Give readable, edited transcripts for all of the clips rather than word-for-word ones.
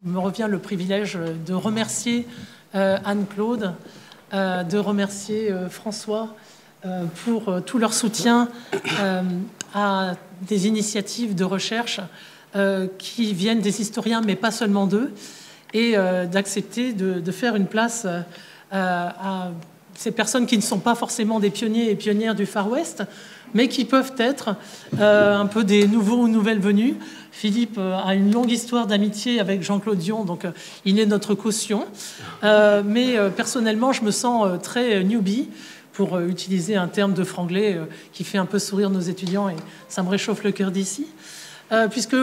Il me revient le privilège de remercier Anne-Claude, de remercier François pour tout leur soutien à des initiatives de recherche qui viennent des historiens, mais pas seulement d'eux, et d'accepter de faire une place à ces personnes qui ne sont pas forcément des pionniers et pionnières du Far West, mais qui peuvent être un peu des nouveaux ou nouvelles venues. Philippe a une longue histoire d'amitié avec Jean-Claude Dion, donc il est notre caution. Mais personnellement, je me sens très newbie, pour utiliser un terme de franglais qui fait un peu sourire nos étudiants, et ça me réchauffe le cœur d'ici. Puisque,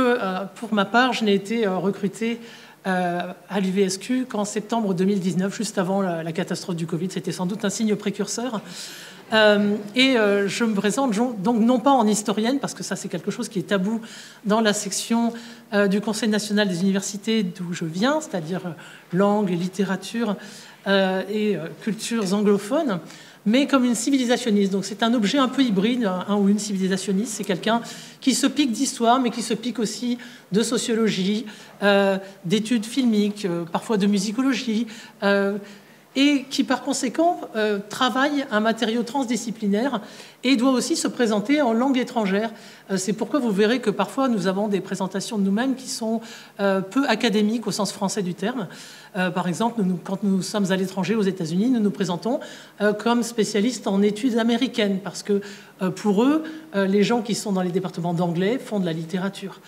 pour ma part, je n'ai été recrutée à l'UVSQ qu'en septembre 2019, juste avant la catastrophe du Covid. C'était sans doute un signe précurseur. Je me présente donc non pas en historienne, parce que ça c'est quelque chose qui est tabou dans la section du Conseil national des universités d'où je viens, c'est-à-dire langue, littérature et cultures anglophones, mais comme une civilisationniste. Donc c'est un objet un peu hybride, un ou une civilisationniste. C'est quelqu'un qui se pique d'histoire, mais qui se pique aussi de sociologie, d'études filmiques, parfois de musicologie, et qui par conséquent travaille un matériau transdisciplinaire et doit aussi se présenter en langue étrangère. C'est pourquoi vous verrez que parfois nous avons des présentations de nous-mêmes qui sont peu académiques au sens français du terme. Par exemple, quand nous sommes à l'étranger, aux États-Unis, nous nous présentons comme spécialistes en études américaines, parce que pour eux, les gens qui sont dans les départements d'anglais font de la littérature.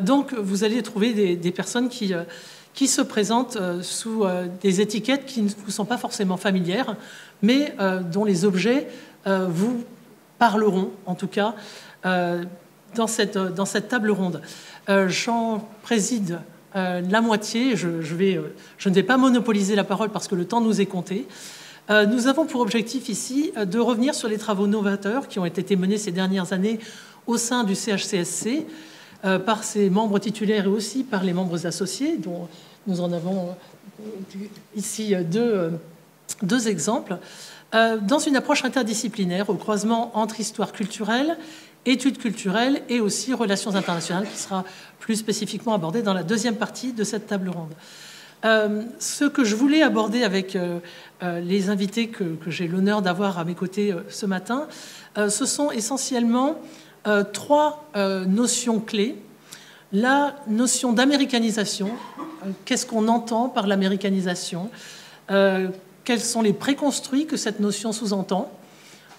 Donc vous allez trouver des personnes qui se présentent sous des étiquettes qui ne vous sont pas forcément familières, mais dont les objets vous parleront, en tout cas, dans cette table ronde. J'en préside la moitié. Je ne vais pas monopoliser la parole parce que le temps nous est compté. Nous avons pour objectif ici de revenir sur les travaux novateurs qui ont été menés ces dernières années au sein du CHCSC, par ses membres titulaires et aussi par les membres associés, dont nous en avons ici deux exemples, dans une approche interdisciplinaire au croisement entre histoire culturelle, études culturelles et aussi relations internationales, qui sera plus spécifiquement abordée dans la deuxième partie de cette table ronde. Ce que je voulais aborder avec les invités que j'ai l'honneur d'avoir à mes côtés ce matin, ce sont essentiellement trois notions clés. La notion d'américanisation, qu'est-ce qu'on entend par l'américanisation, quels sont les préconstruits que cette notion sous-entend,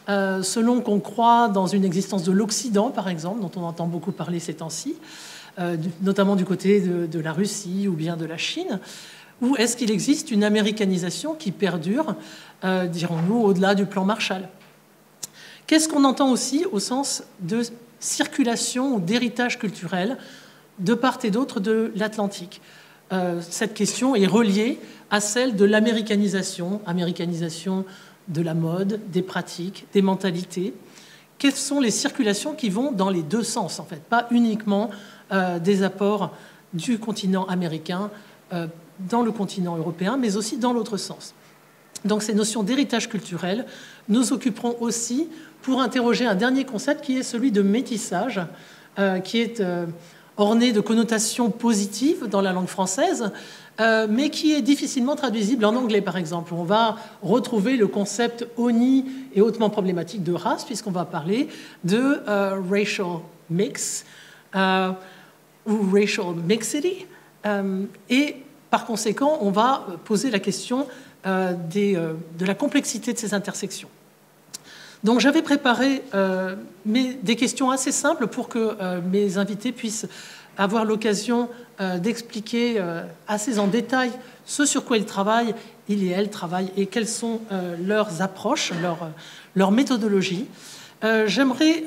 selon qu'on croit dans une existence de l'Occident, par exemple, dont on entend beaucoup parler ces temps-ci, notamment du côté de la Russie ou bien de la Chine, ou est-ce qu'il existe une américanisation qui perdure, dirons-nous, au-delà du plan Marshall? Qu'est-ce qu'on entend aussi au sens de circulation ou d'héritage culturel de part et d'autre de l'Atlantique? Cette question est reliée à celle de l'américanisation, américanisation de la mode, des pratiques, des mentalités. Quelles sont les circulations qui vont dans les deux sens, en fait, pas uniquement des apports du continent américain dans le continent européen, mais aussi dans l'autre sens. Donc ces notions d'héritage culturel nous occuperont aussi pour interroger un dernier concept qui est celui de métissage, qui est orné de connotations positives dans la langue française, mais qui est difficilement traduisible en anglais, par exemple. On va retrouver le concept honni et hautement problématique de race, puisqu'on va parler de racial mix ou racial mixity, et par conséquent, on va poser la question de la complexité de ces intersections. Donc j'avais préparé des questions assez simples pour que mes invités puissent avoir l'occasion d'expliquer assez en détail ce sur quoi ils travaillent, ils et elles travaillent, et quelles sont leurs approches, leur méthodologie. J'aimerais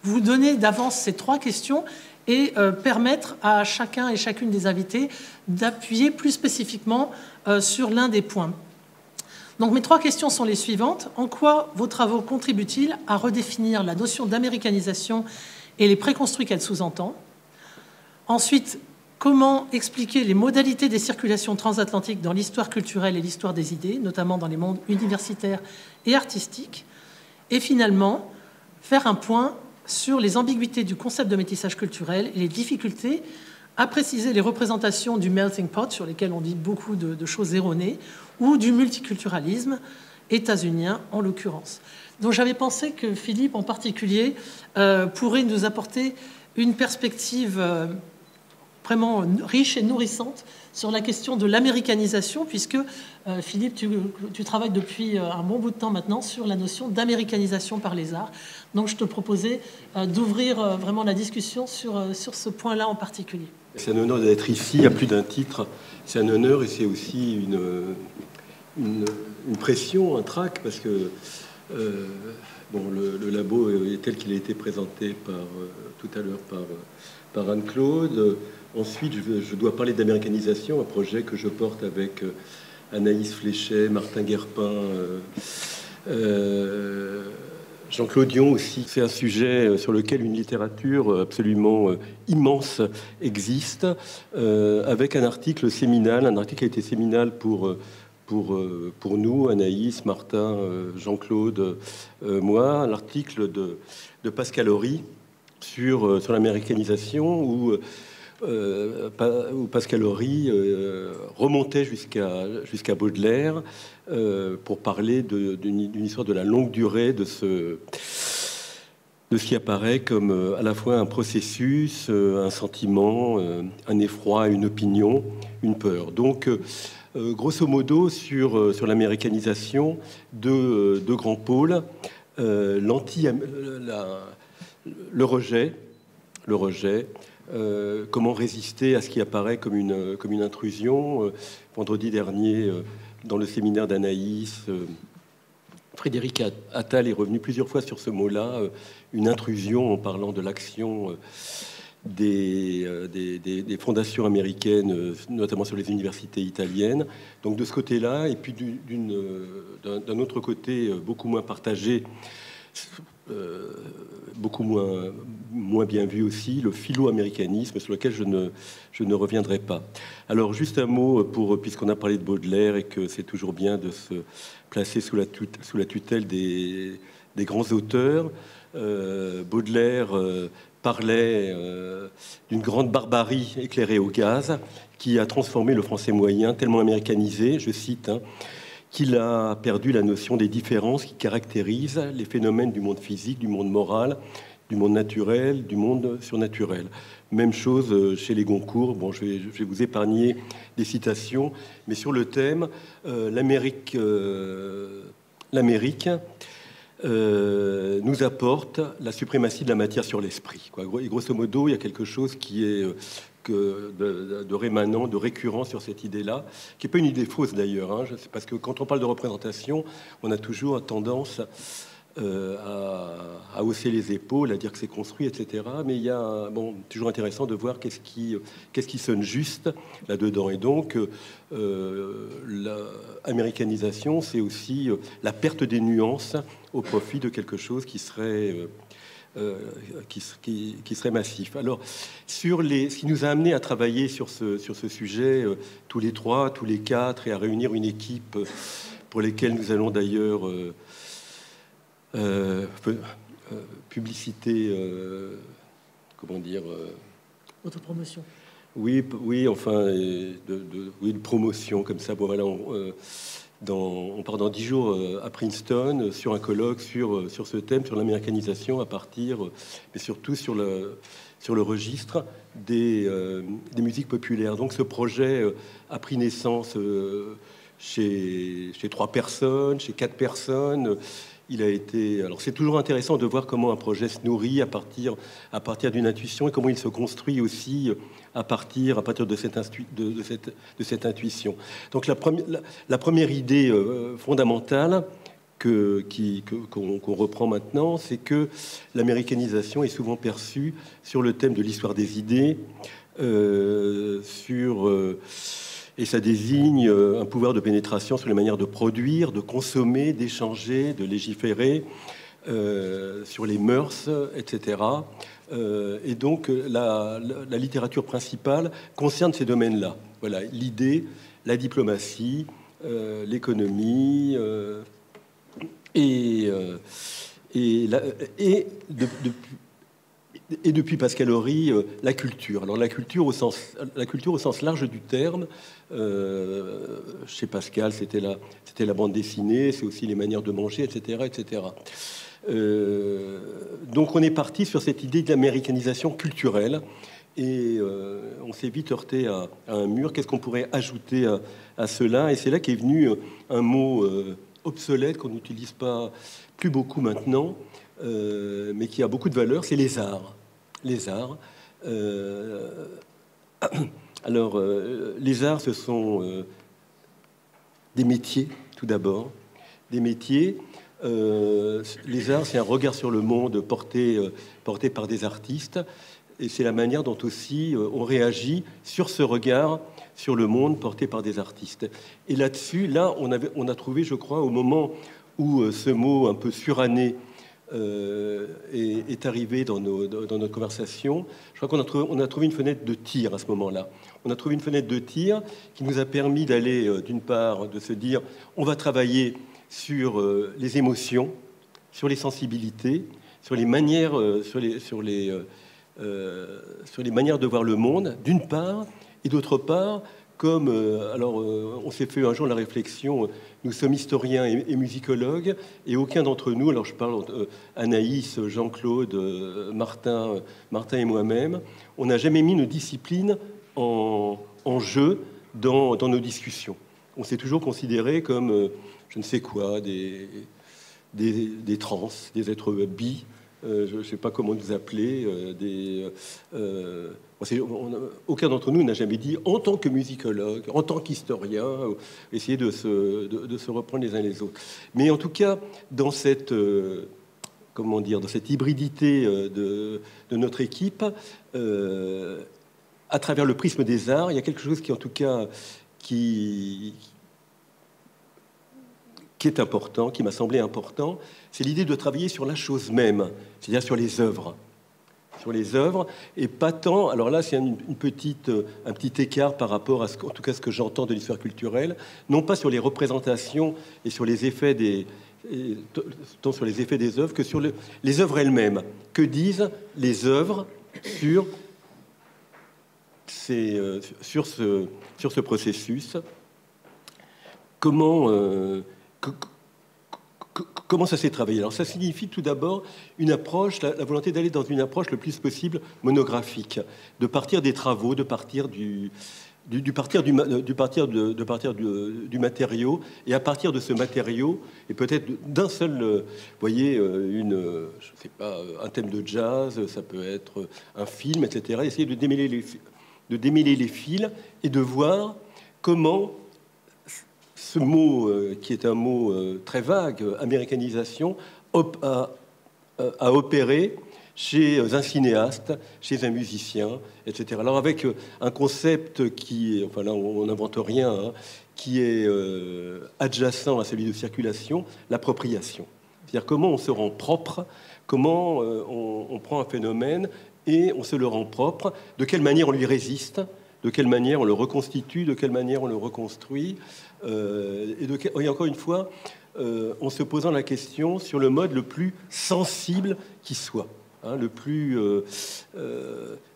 vous donner d'avance ces trois questions et permettre à chacun et chacune des invités d'appuyer plus spécifiquement sur l'un des points. Donc mes trois questions sont les suivantes. En quoi vos travaux contribuent-ils à redéfinir la notion d'américanisation et les préconstruits qu'elle sous-entend? Ensuite, comment expliquer les modalités des circulations transatlantiques dans l'histoire culturelle et l'histoire des idées, notamment dans les mondes universitaires et artistiques? Et finalement, faire un point sur les ambiguïtés du concept de métissage culturel et les difficultés à préciser les représentations du melting pot, sur lesquelles on dit beaucoup de choses erronées, ou du multiculturalisme états-unien en l'occurrence. Donc j'avais pensé que Philippe en particulier pourrait nous apporter une perspective vraiment riche et nourrissante sur la question de l'américanisation, puisque Philippe, tu travailles depuis un bon bout de temps maintenant sur la notion d'américanisation par les arts. Donc je te proposais d'ouvrir vraiment la discussion sur ce point-là en particulier. C'est un honneur d'être ici, à plus d'un titre. C'est un honneur et c'est aussi une pression, un trac, parce que bon, le labo est tel qu'il a été présenté tout à l'heure par Anne-Claude. Ensuite, je dois parler d'américanisation, un projet que je porte avec Anaïs Fléchet, Martin Guerpin, Jean-Claude Dion aussi. C'est un sujet sur lequel une littérature absolument immense existe, avec un article séminal, un article qui a été séminal pour nous, Anaïs, Martin, Jean-Claude, moi, l'article de Pascal Horry sur l'américanisation, où Pascal Horry remontait jusqu'à Baudelaire pour parler d'une histoire de la longue durée de ce qui apparaît comme à la fois un processus, un sentiment, un effroi, une opinion, une peur. Donc, grosso modo, sur l'américanisation de grands pôles, le rejet, comment résister à ce qui apparaît comme une intrusion. Vendredi dernier, dans le séminaire d'Anaïs, Frédéric Attal est revenu plusieurs fois sur ce mot-là, une intrusion, en parlant de l'action des fondations américaines, notamment sur les universités italiennes. Donc de ce côté-là, et puis d'un autre côté beaucoup moins partagé, beaucoup moins bien vu aussi, le philo-américanisme, sur lequel je ne reviendrai pas. Alors juste un mot, puisqu'on a parlé de Baudelaire et que c'est toujours bien de se placer sous la tutelle des grands auteurs. Baudelaire parlait d'une grande barbarie éclairée au gaz qui a transformé le français moyen, tellement américanisé, je cite, qu'il a perdu la notion des différences qui caractérisent les phénomènes du monde physique, du monde moral, du monde naturel, du monde surnaturel. Même chose chez les Goncourt. Bon, je vais vous épargner des citations, mais sur le thème, l'Amérique nous apporte la suprématie de la matière sur l'esprit. Et grosso modo, il y a quelque chose qui est de rémanent, de récurrent sur cette idée-là, qui n'est pas une idée fausse d'ailleurs, hein, parce que quand on parle de représentation, on a toujours tendance à hausser les épaules, à dire que c'est construit, etc. Mais il y a toujours intéressant de voir qu'est-ce qui sonne juste là-dedans. Et donc, l'américanisation, c'est aussi la perte des nuances au profit de quelque chose qui serait massif. Alors, ce qui nous a amené à travailler sur ce sujet, tous les trois, tous les quatre, et à réunir une équipe pour lesquelles nous allons d'ailleurs publicité, comment dire, autopromotion. Oui, enfin, de promotion comme ça. Bon, voilà, on part dans 10 jours à Princeton sur un colloque sur ce thème, sur l'américanisation, mais surtout sur le registre des musiques populaires. Donc, ce projet a pris naissance chez 3 personnes, chez 4 personnes. Il a été. Alors, c'est toujours intéressant de voir comment un projet se nourrit à partir d'une intuition et comment il se construit aussi à partir de cette intuition. Donc, la première idée fondamentale qu'on reprend maintenant, c'est que l'américanisation est souvent perçue sur le thème de l'histoire des idées, et ça désigne un pouvoir de pénétration sur les manières de produire, de consommer, d'échanger, de légiférer, sur les mœurs, etc. Et donc, la littérature principale concerne ces domaines-là. Voilà, l'idée, la diplomatie, l'économie, et depuis Pascal Horry, la culture. Alors la culture au sens large du terme. Chez Pascal, c'était la bande dessinée, c'est aussi les manières de manger, etc., etc. Donc on est parti sur cette idée d'américanisation culturelle et on s'est vite heurté à un mur. Qu'est-ce qu'on pourrait ajouter à cela? Et c'est là qu'est venu un mot obsolète qu'on n'utilise pas plus beaucoup maintenant, mais qui a beaucoup de valeur, c'est les arts. Les arts. Alors, les arts, ce sont des métiers, tout d'abord. Des métiers. Les arts, c'est un regard sur le monde porté par des artistes. Et c'est la manière dont aussi on réagit sur ce regard sur le monde porté par des artistes. Et là-dessus, on a trouvé, je crois, au moment où ce mot un peu suranné est arrivé dans notre conversation, je crois qu'on a trouvé une fenêtre de tir à ce moment-là. On a trouvé une fenêtre de tir qui nous a permis d'aller, d'une part, de se dire, on va travailler sur les émotions, sur les sensibilités, sur les manières, sur les manières de voir le monde, d'une part, et d'autre part, comme on s'est fait un jour la réflexion, nous sommes historiens et musicologues, et aucun d'entre nous, alors je parle Anaïs, Jean-Claude, Martin et moi-même, on n'a jamais mis nos disciplines en jeu dans nos discussions. On s'est toujours considéré comme, je ne sais quoi, des trans, des êtres bi, je ne sais pas comment nous appeler, aucun d'entre nous n'a jamais dit, en tant que musicologue, en tant qu'historien, essayer de se reprendre les uns les autres. Mais en tout cas, dans cette, dans cette hybridité de notre équipe, à travers le prisme des arts, il y a quelque chose qui, en tout cas, qui est important, qui m'a semblé important, c'est l'idée de travailler sur la chose même, c'est-à-dire sur les œuvres. Sur les œuvres, et pas tant... Alors là, c'est un petit écart par rapport à en tout cas, ce que j'entends de l'histoire culturelle, non pas sur les représentations et sur les effets tant sur les effets des œuvres que sur les œuvres elles-mêmes. Que disent les œuvres sur ce processus? Comment ça s'est travaillé? Alors ça signifie tout d'abord une approche, la volonté d'aller dans une approche le plus possible monographique, de partir des travaux, de partir du matériau, et à partir de ce matériau, et peut-être d'un seul, vous voyez, je sais pas, un thème de jazz, ça peut être un film, etc. Essayer de démêler les fils et de voir comment ce mot, qui est un mot très vague, américanisation, a opéré chez un cinéaste, chez un musicien, etc. Alors avec un concept qui, enfin là on n'invente rien, hein, qui est adjacent à celui de circulation, l'appropriation. C'est-à-dire comment on se rend propre, comment on prend un phénomène et on se le rend propre, de quelle manière on lui résiste, de quelle manière on le reconstitue, de quelle manière on le reconstruit, et encore une fois, en se posant la question sur le mode le plus sensible qui soit, hein, le plus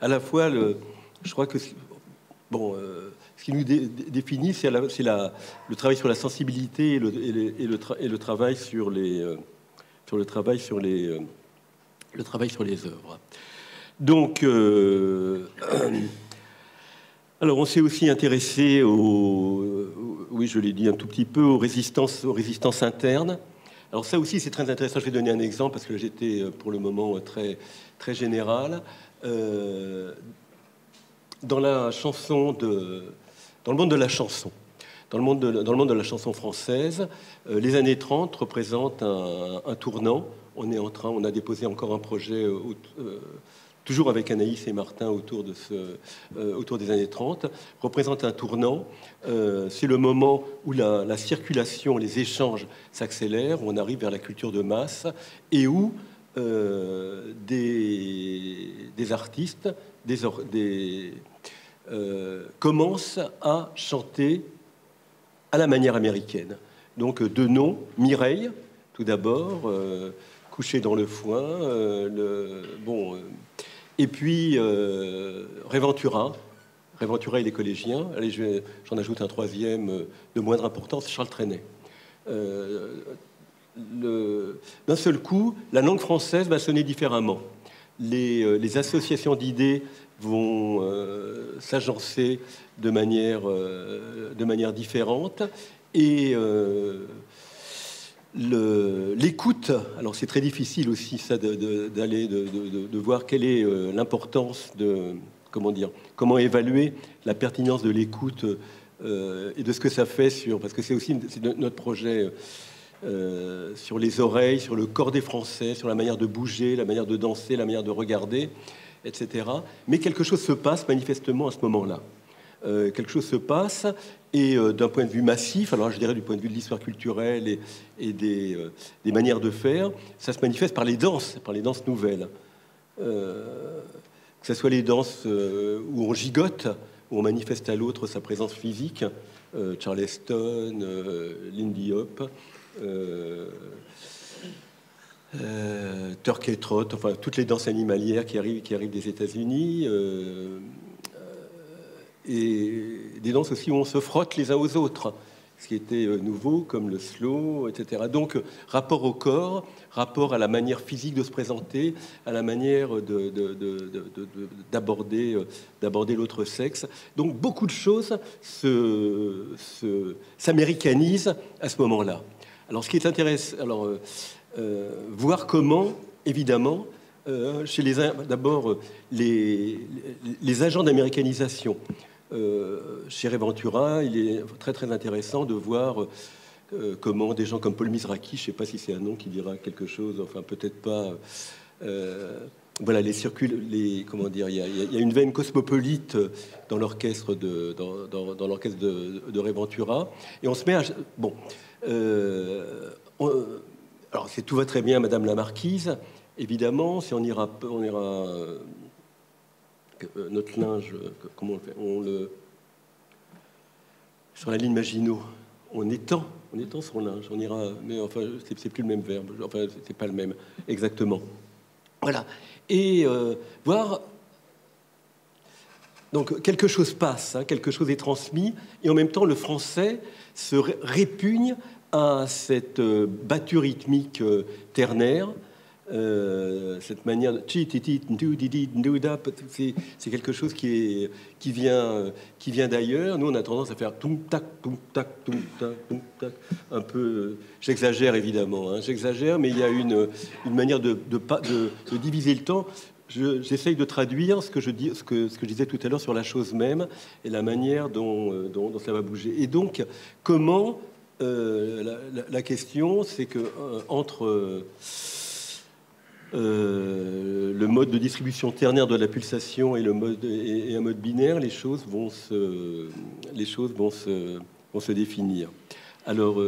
à la fois je crois que ce qui nous définit, c'est le travail sur la sensibilité et le travail sur les œuvres. Donc alors, on s'est aussi intéressé oui, je l'ai dit un tout petit peu, aux résistances internes. Alors ça aussi, c'est très intéressant. Je vais donner un exemple parce que j'étais pour le moment très, très général. Dans le monde de la chanson, dans le monde de la chanson française, les années 30 représentent un tournant. On a déposé encore un projet toujours avec Anaïs et Martin autour des années 30, représente un tournant. C'est le moment où la circulation, les échanges s'accélèrent, où on arrive vers la culture de masse et où des artistes commencent à chanter à la manière américaine. Donc deux noms, Mireille, tout d'abord, couché dans le foin, Et puis Réventura et les collégiens. Allez, j'en ajoute un troisième de moindre importance, Charles Trenet. D'un seul coup, la langue française va sonner différemment. Les associations d'idées vont s'agencer de manière différente. Et l'écoute, alors c'est très difficile aussi ça de voir quelle est l'importance de, comment évaluer la pertinence de l'écoute et de ce que ça fait parce que c'est aussi notre projet sur les oreilles, sur le corps des Français, sur la manière de bouger, la manière de danser, la manière de regarder, etc. Mais quelque chose se passe manifestement à ce moment-là. Quelque chose se passe, et d'un point de vue massif, alors je dirais du point de vue de l'histoire culturelle et des manières de faire, ça se manifeste par les danses nouvelles. Que ce soit les danses où on gigote, où on manifeste à l'autre sa présence physique, Charleston, Lindy Hop, Turkey Trot, enfin toutes les danses animalières qui arrivent des États-Unis, et des danses aussi où on se frotte les uns aux autres, ce qui était nouveau, comme le slow, etc. Donc, rapport au corps, rapport à la manière physique de se présenter, à la manière d'aborder l'autre sexe. Donc, beaucoup de choses s'américanisent à ce moment-là. Alors, ce qui est intéressant, voir comment, évidemment, d'abord, les agents d'américanisation. Chez Réventura, il est très très intéressant de voir comment des gens comme Paul Mizraki, je ne sais pas si c'est un nom qui dira quelque chose, enfin peut-être pas. Voilà, comment dire, il y a une veine cosmopolite dans l'orchestre dans l'orchestre de Réventura, et on se met à alors tout va très bien, Madame la Marquise. Évidemment, si on ira notre linge, comment on le fait, sur la ligne Maginot, on étend son linge, on ira, mais enfin, c'est plus le même verbe, enfin, c'est pas le même exactement. Voilà, et voir. Donc quelque chose passe, quelque chose est transmis, et en même temps, le français se répugne à cette battue rythmique ternaire. Cette manière de c'est quelque chose qui vient d'ailleurs. Nous, on a tendance à faire toum tac, toum tac, toum tac, toum tac, un peu. J'exagère évidemment, j'exagère, mais il y a une manière de diviser le temps. J'essaye de traduire ce que je disais tout à l'heure sur la chose même et la manière dont ça va bouger. Et donc, comment la question, c'est que entre le mode de distribution ternaire de la pulsation et un mode binaire, les choses vont se définir. Alors,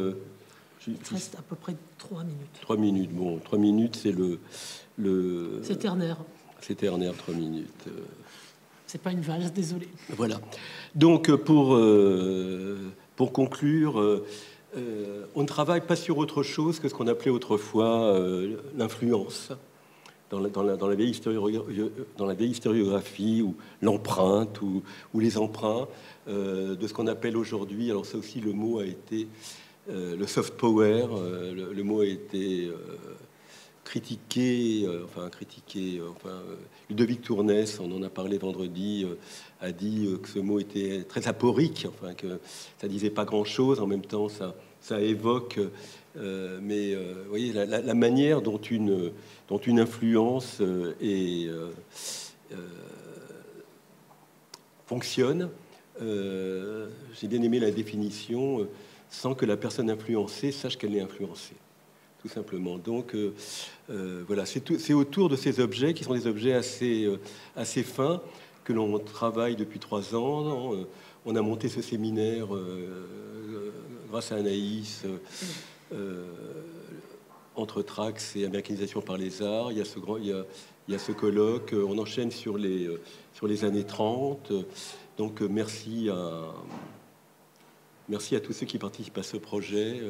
il reste à peu près 3 minutes. 3 minutes, bon, 3 minutes, c'est c'est ternaire. C'est ternaire, 3 minutes. C'est pas une valse, désolé. Voilà. Donc, pour conclure, on ne travaille pas sur autre chose que ce qu'on appelait autrefois l'influence. Dans la vieille historiographie, ou l'empreinte, ou les emprunts, de ce qu'on appelle aujourd'hui, alors ça aussi, le mot a été le soft power, le mot a été critiqué, Ludovic Tournès, on en a parlé vendredi, a dit que ce mot était très aporique, enfin que ça disait pas grand-chose, en même temps ça évoque, mais vous voyez la manière dont une influence fonctionne. J'ai bien aimé la définition, sans que la personne influencée sache qu'elle est influencée. Tout simplement. Donc, voilà, c'est autour de ces objets, qui sont des objets assez fins, que l'on travaille depuis 3 ans. On a monté ce séminaire grâce à Anaïs, entre Trax et Américanisation par les arts. Il y a ce colloque. On enchaîne sur les années 30. Donc, merci à tous ceux qui participent à ce projet.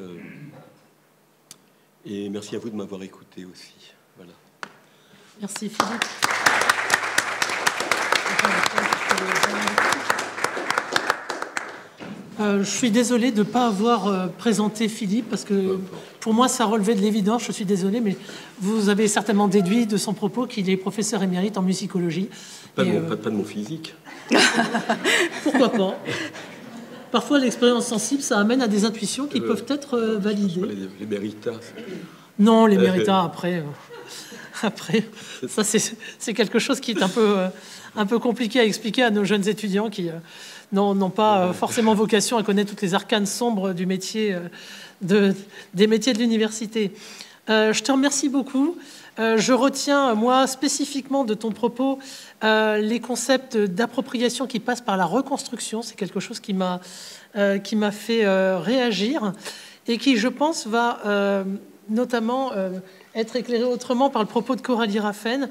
Et merci à vous de m'avoir écouté aussi. Voilà. Merci Philippe. Je suis désolée de ne pas avoir présenté Philippe, parce que pour moi, ça relevait de l'évidence. Je suis désolée, mais vous avez certainement déduit de son propos qu'il est professeur émérite en musicologie. Pas de mon physique. Pourquoi pas? Parfois, l'expérience sensible, ça amène à des intuitions qui peuvent être validées. Les méritas. Non, les méritas, après, ça, c'est quelque chose qui est un peu compliqué à expliquer à nos jeunes étudiants qui n'ont pas forcément vocation à connaître toutes les arcanes sombres du métier, des métiers de l'université. Je te remercie beaucoup. Je retiens, moi, spécifiquement de ton propos, les concepts d'appropriation qui passent par la reconstruction. C'est quelque chose qui m'a fait réagir et qui, je pense, va notamment être éclairé autrement par le propos de Coralie Raffen.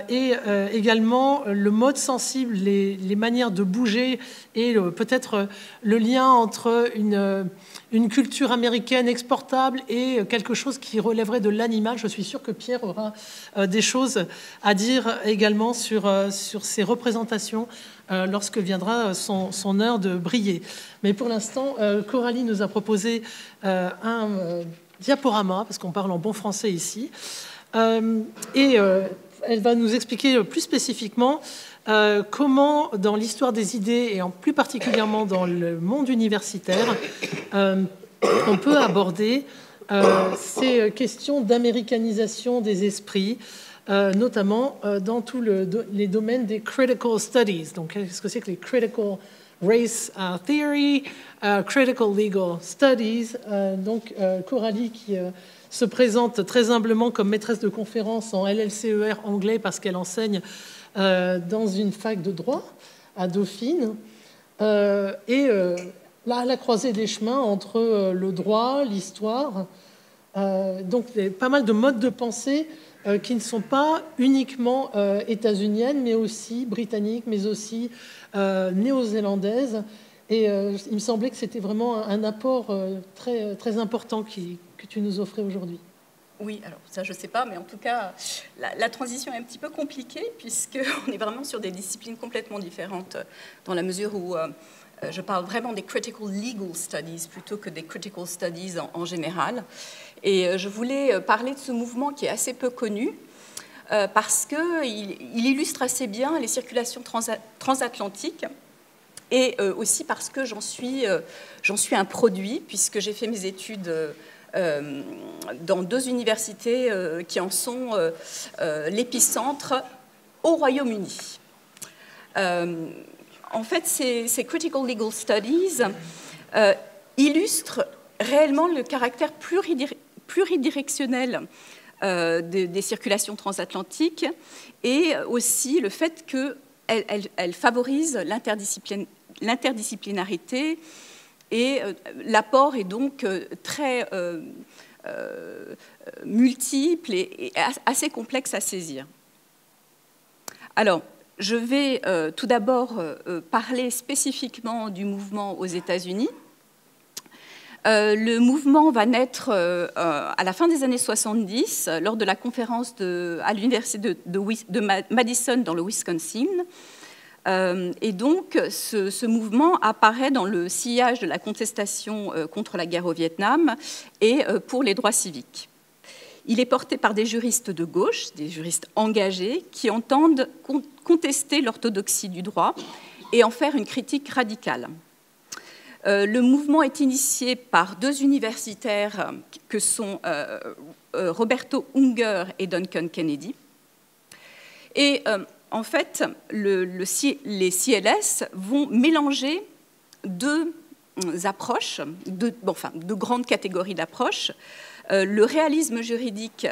Et également le mode sensible, les manières de bouger et peut-être le lien entre une culture américaine exportable et quelque chose qui relèverait de l'animal. Je suis sûre que Pierre aura des choses à dire également sur ces représentations lorsque viendra son heure de briller. Mais pour l'instant, Coralie nous a proposé un diaporama, parce qu'on parle en bon français ici, elle va nous expliquer plus spécifiquement comment, dans l'histoire des idées, et en plus particulièrement dans le monde universitaire, on peut aborder ces questions d'américanisation des esprits, notamment dans tous les domaines des critical studies. Donc, qu'est-ce que c'est que les critical race theory, critical legal studies? Donc, Coralie qui se présente très humblement comme maîtresse de conférence en LLCER anglais parce qu'elle enseigne dans une fac de droit à Dauphine. Là, à la croisée des chemins entre le droit, l'histoire, donc pas mal de modes de pensée qui ne sont pas uniquement états-uniennes, mais aussi britanniques, mais aussi néo-zélandaises. Et il me semblait que c'était vraiment un apport très, très important que tu nous offrais aujourd'hui. Oui, alors ça je ne sais pas, mais en tout cas, la transition est un petit peu compliquée puisqu'on est vraiment sur des disciplines complètement différentes dans la mesure où je parle vraiment des critical legal studies plutôt que des critical studies en général. Et je voulais parler de ce mouvement qui est assez peu connu parce qu'il illustre assez bien les circulations transatlantiques et aussi parce que j'en suis un produit puisque j'ai fait mes études dans 2 universités qui en sont l'épicentre au Royaume-Uni. En fait, ces Critical Legal Studies illustrent réellement le caractère pluridirectionnel des circulations transatlantiques et aussi le fait qu'elles favorisent l'interdisciplinarité. Et l'apport est donc très multiple et assez complexe à saisir. Alors, je vais tout d'abord parler spécifiquement du mouvement aux États-Unis. Le mouvement va naître à la fin des années 70 lors de la conférence à l'université de Madison dans le Wisconsin. Et donc, ce mouvement apparaît dans le sillage de la contestation contre la guerre au Vietnam et pour les droits civiques. Il est porté par des juristes de gauche, des juristes engagés, qui entendent contester l'orthodoxie du droit et en faire une critique radicale. Le mouvement est initié par 2 universitaires que sont Roberto Unger et Duncan Kennedy. Et en fait, les CLS vont mélanger 2 approches, 2 grandes catégories d'approches, le réalisme juridique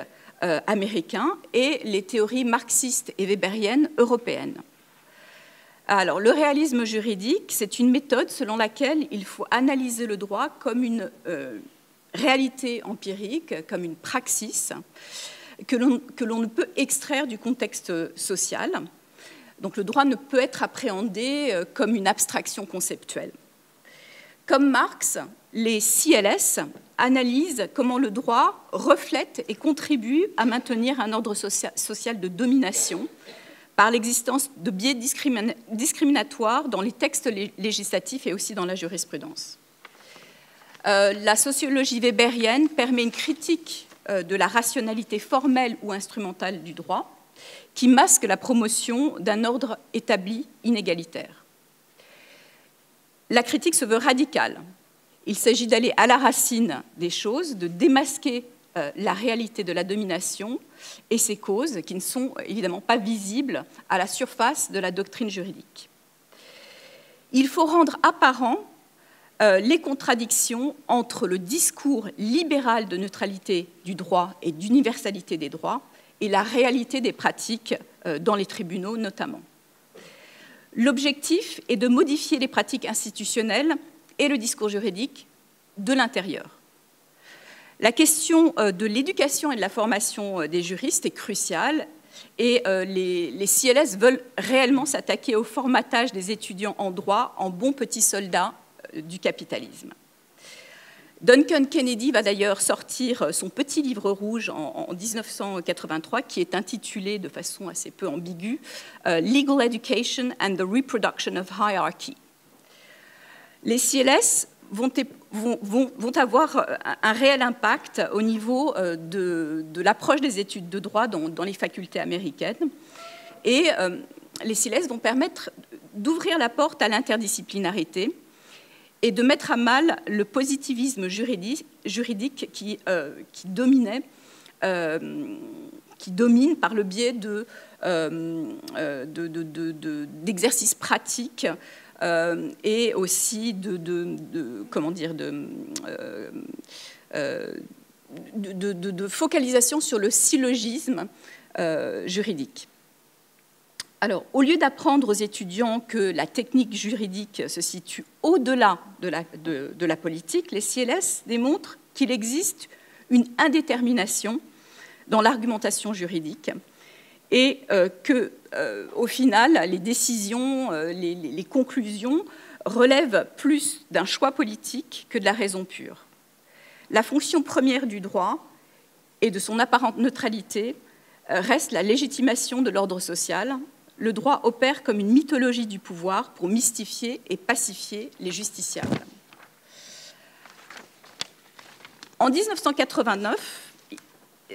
américain et les théories marxistes et weberiennes européennes. Alors, le réalisme juridique, c'est une méthode selon laquelle il faut analyser le droit comme une réalité empirique, comme une praxis, que l'on ne peut extraire du contexte social. Donc le droit ne peut être appréhendé comme une abstraction conceptuelle. Comme Marx, les CLS analysent comment le droit reflète et contribue à maintenir un ordre social de domination par l'existence de biais discriminatoires dans les textes législatifs et aussi dans la jurisprudence. La sociologie weberienne permet une critique de la rationalité formelle ou instrumentale du droit qui masque la promotion d'un ordre établi inégalitaire. La critique se veut radicale. Il s'agit d'aller à la racine des choses, de démasquer la réalité de la domination et ses causes qui ne sont évidemment pas visibles à la surface de la doctrine juridique. Il faut rendre apparent les contradictions entre le discours libéral de neutralité du droit et d'universalité des droits et la réalité des pratiques dans les tribunaux notamment. L'objectif est de modifier les pratiques institutionnelles et le discours juridique de l'intérieur. La question de l'éducation et de la formation des juristes est cruciale et les CLS veulent réellement s'attaquer au formatage des étudiants en droit en bons petits soldats du capitalisme. Duncan Kennedy va d'ailleurs sortir son petit livre rouge en 1983 qui est intitulé de façon assez peu ambiguë « Legal Education and the Reproduction of Hierarchy ». Les CLS vont avoir un réel impact au niveau de l'approche des études de droit dans les facultés américaines et les CLS vont permettre d'ouvrir la porte à l'interdisciplinarité et de mettre à mal le positivisme juridique qui domine par le biais d'exercices pratiques et aussi de focalisation sur le syllogisme juridique. Alors, au lieu d'apprendre aux étudiants que la technique juridique se situe au-delà de la politique, les CLS démontrent qu'il existe une indétermination dans l'argumentation juridique et qu'au final, les décisions, les conclusions relèvent plus d'un choix politique que de la raison pure. La fonction première du droit et de son apparente neutralité reste la légitimation de l'ordre social. Le droit opère comme une mythologie du pouvoir pour mystifier et pacifier les justiciables. En 1989,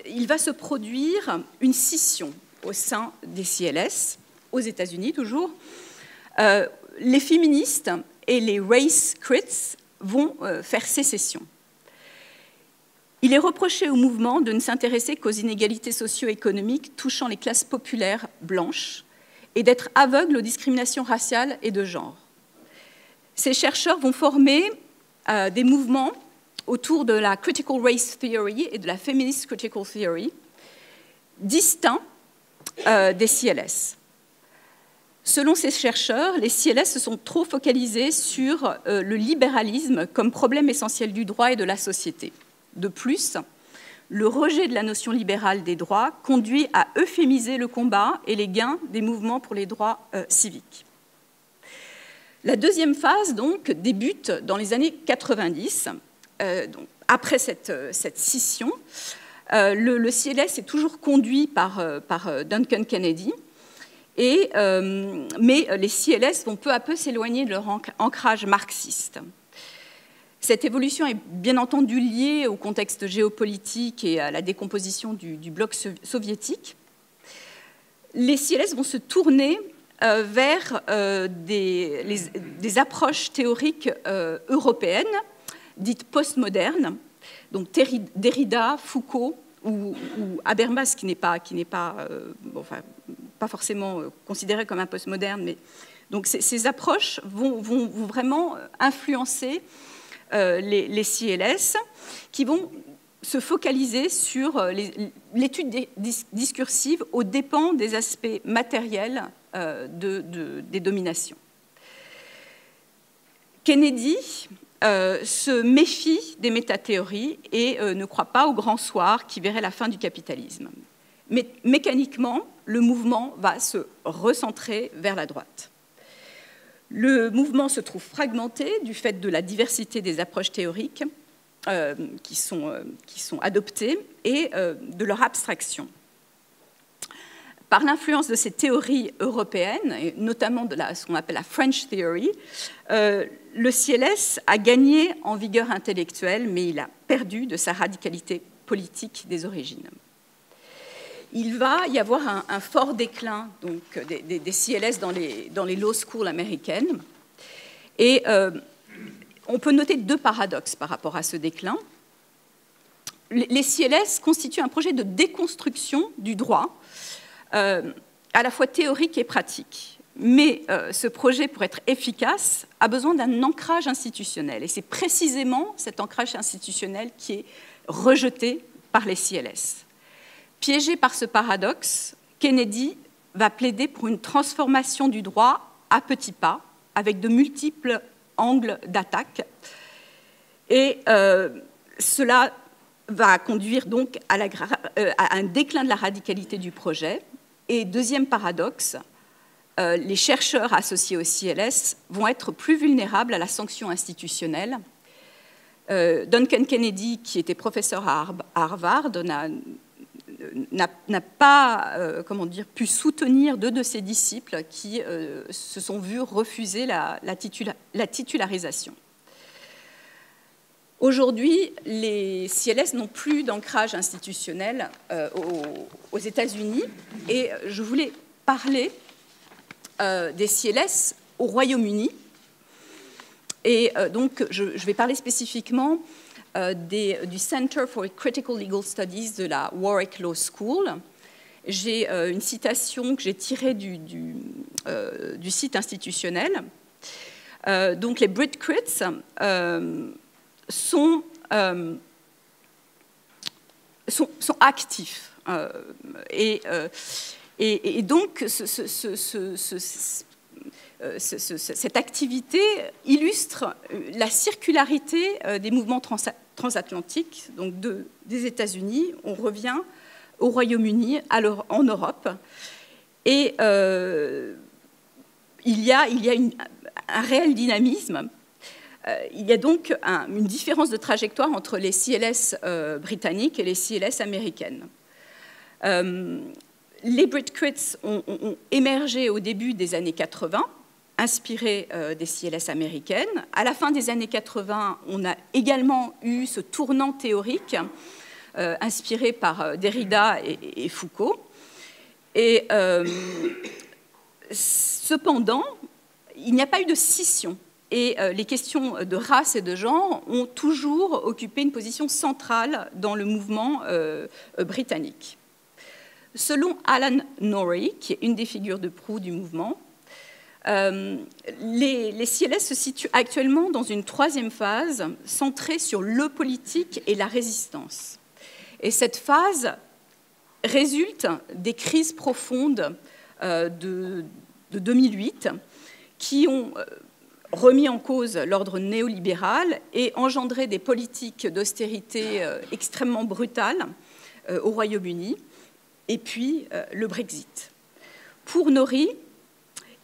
il va se produire une scission au sein des CLS, aux États-Unis toujours. Les féministes et les race critics vont faire sécession. Il est reproché au mouvement de ne s'intéresser qu'aux inégalités socio-économiques touchant les classes populaires blanches et d'être aveugle aux discriminations raciales et de genre. Ces chercheurs vont former des mouvements autour de la Critical Race Theory et de la Feminist Critical Theory, distincts des CLS. Selon ces chercheurs, les CLS se sont trop focalisés sur le libéralisme comme problème essentiel du droit et de la société. De plus, le rejet de la notion libérale des droits conduit à euphémiser le combat et les gains des mouvements pour les droits civiques. La deuxième phase, donc, débute dans les années 90. Donc, après cette scission, le CLS est toujours conduit par Duncan Kennedy, mais les CLS vont peu à peu s'éloigner de leur ancrage marxiste. Cette évolution est bien entendu liée au contexte géopolitique et à la décomposition du bloc soviétique. Les CLS vont se tourner vers des approches théoriques européennes, dites postmodernes, donc Derrida, Foucault ou Habermas, qui n'est pas forcément considéré comme un postmoderne, mais donc ces approches vont vraiment influencer les CLS, qui vont se focaliser sur l'étude discursive aux dépens des aspects matériels des dominations. Kennedy se méfie des métathéories et ne croit pas au grand soir qui verrait la fin du capitalisme. Mais mécaniquement, le mouvement va se recentrer vers la droite. Le mouvement se trouve fragmenté du fait de la diversité des approches théoriques qui sont adoptées et de leur abstraction. par l'influence de ces théories européennes, et notamment de ce qu'on appelle la French Theory, le CLS a gagné en vigueur intellectuelle, mais il a perdu de sa radicalité politique des origines. Il va y avoir un fort déclin donc, des CLS dans les law schools américaines. Et on peut noter deux paradoxes par rapport à ce déclin. Les CLS constituent un projet de déconstruction du droit, à la fois théorique et pratique. Mais ce projet, pour être efficace, a besoin d'un ancrage institutionnel. Et c'est précisément cet ancrage institutionnel qui est rejeté par les CLS. Piégé par ce paradoxe, Kennedy va plaider pour une transformation du droit à petits pas, avec de multiples angles d'attaque. Et cela va conduire donc à un déclin de la radicalité du projet. Et deuxième paradoxe, les chercheurs associés au CLS vont être plus vulnérables à la sanction institutionnelle. Duncan Kennedy, qui était professeur à Harvard, n'a pas pu soutenir deux de ses disciples qui se sont vus refuser la titularisation. Aujourd'hui, les CLS n'ont plus d'ancrage institutionnel aux États-Unis et je voulais parler des CLS au Royaume-Uni. Et donc, je vais parler spécifiquement du Center for Critical Legal Studies de la Warwick Law School. J'ai une citation que j'ai tirée du site institutionnel. Donc, les BritCrits sont actifs. Et donc, cette activité illustre la circularité des mouvements transatlantiques, donc des États-Unis, on revient au Royaume-Uni, en Europe. Et il y a un réel dynamisme. Il y a donc une différence de trajectoire entre les CLS britanniques et les CLS américaines. Les BritCrits ont émergé au début des années 80, inspirés des CLS américaines. À la fin des années 80, on a également eu ce tournant théorique inspiré par Derrida et Foucault. Et cependant, il n'y a pas eu de scission. Et les questions de race et de genre ont toujours occupé une position centrale dans le mouvement britannique. Selon Alan Norrie, qui est une des figures de proue du mouvement, les CLS se situent actuellement dans une troisième phase centrée sur le politique et la résistance. Et cette phase résulte des crises profondes de 2008 qui ont remis en cause l'ordre néolibéral et engendré des politiques d'austérité extrêmement brutales au Royaume-Uni, et puis le Brexit. Pour Norrie,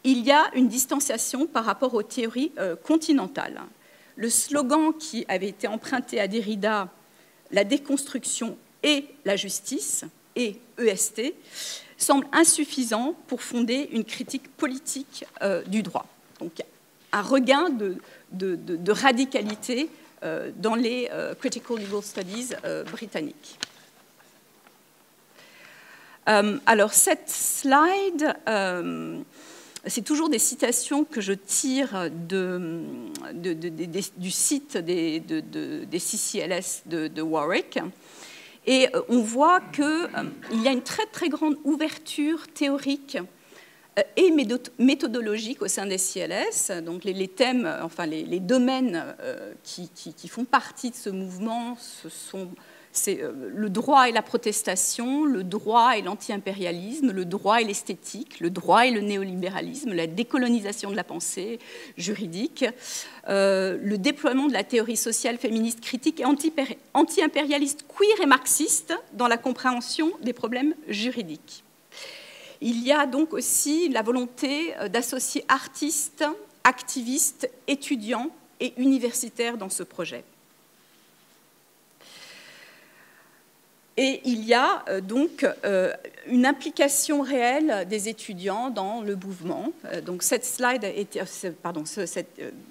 il y a une distanciation par rapport aux théories continentales. Le slogan qui avait été emprunté à Derrida, la déconstruction et la justice, et EST, semble insuffisant pour fonder une critique politique du droit. Donc, un regain de radicalité dans les Critical Legal Studies britanniques. Alors, cette slide, c'est toujours des citations que je tire du site des CCLS de Warwick. Et on voit qu'il y a une très, très grande ouverture théorique et méthodologique au sein des CLS. Donc les thèmes, enfin les domaines qui font partie de ce mouvement, c'est le droit et la protestation, le droit et l'anti-impérialisme, le droit et l'esthétique, le droit et le néolibéralisme, la décolonisation de la pensée juridique, le déploiement de la théorie sociale féministe critique et anti-impérialiste queer et marxiste dans la compréhension des problèmes juridiques. Il y a donc aussi la volonté d'associer artistes, activistes, étudiants et universitaires dans ce projet. Et il y a donc une implication réelle des étudiants dans le mouvement. Donc cette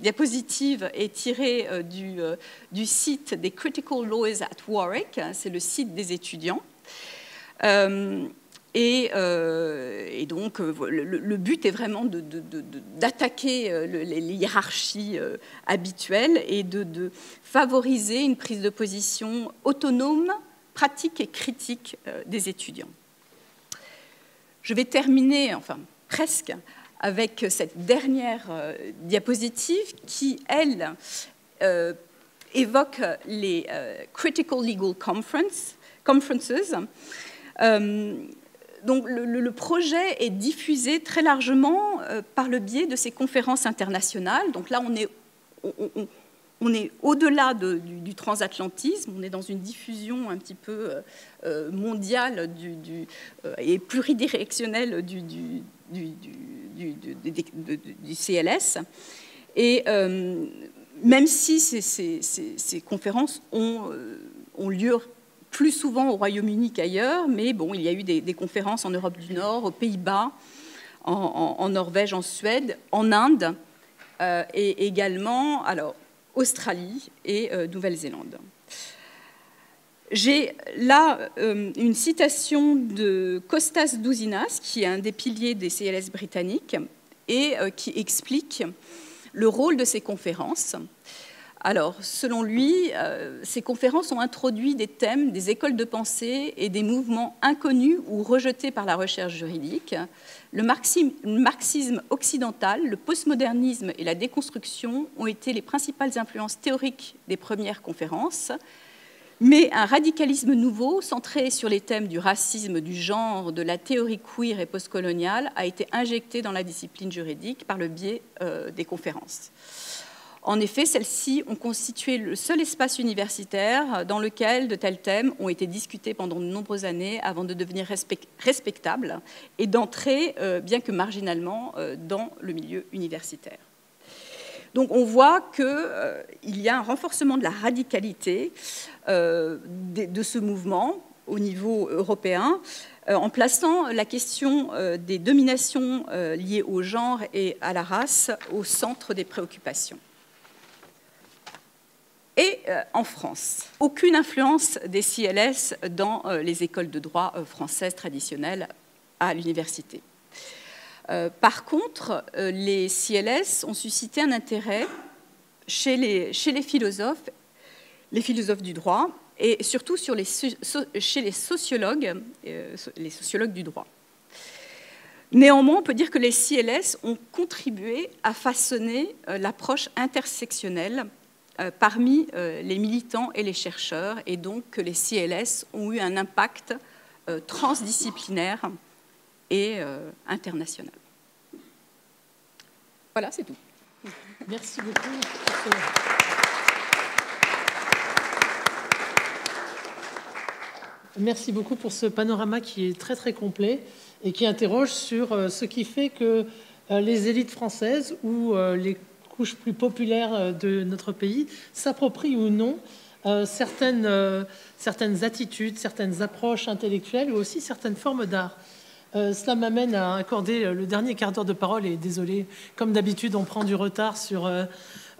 diapositive est tirée du site des Critical Lawyers at Warwick, c'est le site des étudiants. Et donc, le but est vraiment d'attaquer les hiérarchies habituelles et de favoriser une prise de position autonome, pratique et critique des étudiants. Je vais terminer, enfin presque, avec cette dernière diapositive qui, elle, évoque les Critical Legal Conferences. Donc le projet est diffusé très largement par le biais de ces conférences internationales. Donc là, on est au-delà du transatlantisme, on est dans une diffusion un petit peu mondiale et pluridirectionnelle du CLS. Et même si ces conférences ont lieu plus souvent au Royaume-Uni qu'ailleurs, mais bon, il y a eu des conférences en Europe du Nord, aux Pays-Bas, en Norvège, en Suède, en Inde, et également alors, Australie et Nouvelle-Zélande. J'ai là une citation de Kostas Douzinas, qui est un des piliers des CLS britanniques, et qui explique le rôle de ces conférences. Alors, selon lui, ces conférences ont introduit des thèmes, des écoles de pensée et des mouvements inconnus ou rejetés par la recherche juridique. Le marxisme occidental, le postmodernisme et la déconstruction ont été les principales influences théoriques des premières conférences, mais un radicalisme nouveau, centré sur les thèmes du racisme, du genre, de la théorie queer et postcoloniale, a été injecté dans la discipline juridique par le biais des conférences. En effet, celles-ci ont constitué le seul espace universitaire dans lequel de tels thèmes ont été discutés pendant de nombreuses années avant de devenir respectables et d'entrer, bien que marginalement, dans le milieu universitaire. Donc on voit qu'il y a un renforcement de la radicalité de ce mouvement au niveau européen, en plaçant la question des dominations liées au genre et à la race au centre des préoccupations. Et en France, aucune influence des CLS dans les écoles de droit françaises traditionnelles à l'université. Par contre, les CLS ont suscité un intérêt chez les philosophes du droit, et surtout chez les sociologues du droit. Néanmoins, on peut dire que les CLS ont contribué à façonner l'approche intersectionnelle parmi les militants et les chercheurs, et donc que les CLS ont eu un impact transdisciplinaire et international. Voilà, c'est tout. Merci beaucoup. Merci beaucoup pour ce panorama qui est très très complet et qui interroge sur ce qui fait que les élites françaises ou les couches plus populaires de notre pays s'approprient ou non certaines attitudes, certaines approches intellectuelles ou aussi certaines formes d'art. Cela m'amène à accorder le dernier quart d'heure de parole, et désolé, comme d'habitude, on prend du retard sur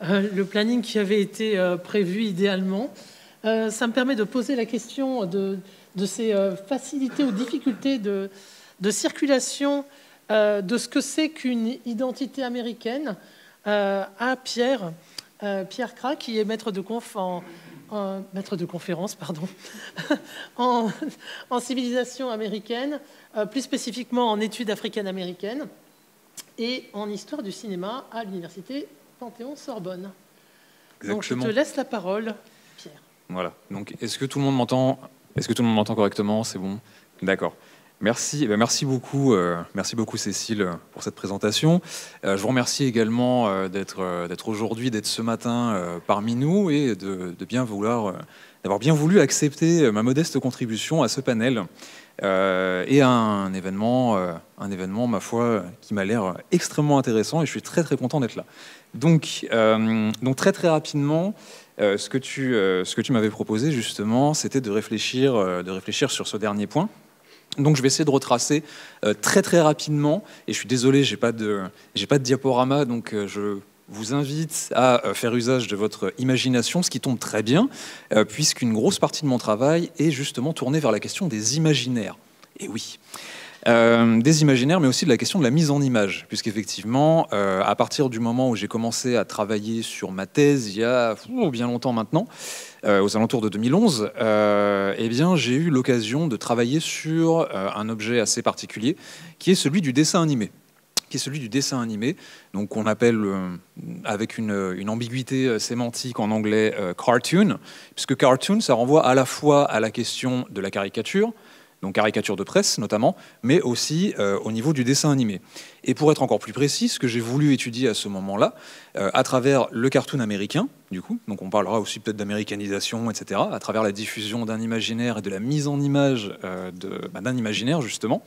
le planning qui avait été prévu idéalement. Ça me permet de poser la question de ces facilités ou difficultés de circulation de ce que c'est qu'une identité américaine à Pierre Cras, qui est maître de conférence en civilisation américaine, plus spécifiquement en études africaines-américaines et en histoire du cinéma à l'université Panthéon-Sorbonne. Donc je te laisse la parole, Pierre. Voilà. Donc est-ce que tout le monde m'entend ? Est-ce que tout le monde m'entend correctement ? C'est bon ? D'accord. Merci, merci beaucoup Cécile pour cette présentation. Je vous remercie également d'être aujourd'hui, d'être ce matin parmi nous et d'avoir bien voulu accepter ma modeste contribution à ce panel et un événement, ma foi, qui m'a l'air extrêmement intéressant et je suis très très content d'être là. Donc très très rapidement, ce que tu m'avais proposé justement, c'était de réfléchir sur ce dernier point. Donc je vais essayer de retracer très très rapidement, et je suis désolé, j'ai pas de diaporama, donc je vous invite à faire usage de votre imagination, ce qui tombe très bien, puisqu'une grosse partie de mon travail est justement tournée vers la question des imaginaires. Et oui, des imaginaires, mais aussi de la question de la mise en image, puisqu'effectivement, à partir du moment où j'ai commencé à travailler sur ma thèse, il y a bien longtemps maintenant, aux alentours de 2011, eh bien, j'ai eu l'occasion de travailler sur un objet assez particulier, qui est celui du dessin animé. Donc qu'on appelle, avec une ambiguïté sémantique en anglais, cartoon, puisque cartoon, ça renvoie à la fois à la question de la caricature, donc caricature de presse notamment, mais aussi au niveau du dessin animé. Et pour être encore plus précis, ce que j'ai voulu étudier à ce moment-là, à travers le cartoon américain, du coup, donc on parlera aussi peut-être d'américanisation, etc., à travers la diffusion d'un imaginaire et de la mise en image d'un imaginaire, justement,